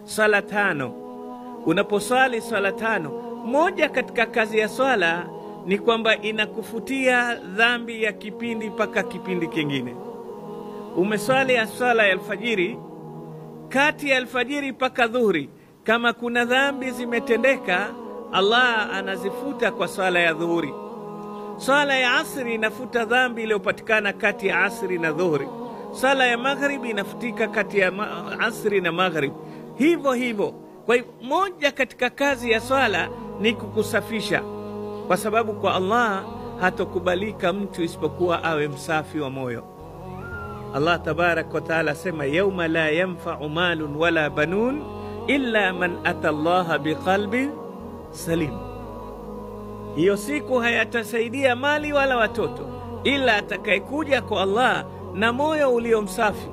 swala tano. Unaposwali swala tano, moja katika kazi ya swala ni kwamba inakufutia dhambi ya kipindi mpaka kipindi kingine. Umeswali ya swala ya alfajiri, kati ya alfajiri mpaka dhuhuri, kama kuna dhambi zimetendeka, Allah anazifuta kwa swala ya dhuhuri. Swala ya asri inafuta dhambi iliyopatikana kati ya asri na dhuhuri. Swala ya magharibi inafutika kati ya asri na magharibi. Hivyo hivyo. Kwa hivyo moja katika kazi ya swala ni kukusafisha, kwa sababu kwa Allah hatokubalika mtu isipokuwa awe msafi wa moyo. Allah tabarak wa taala sema, yauma la yanfa'u malun wala banun illa man ata Allah biqalbin salim. Hiyo siku hayatasaidia mali wala watoto ila atakayekuja kwa Allah na moyo ulio msafi.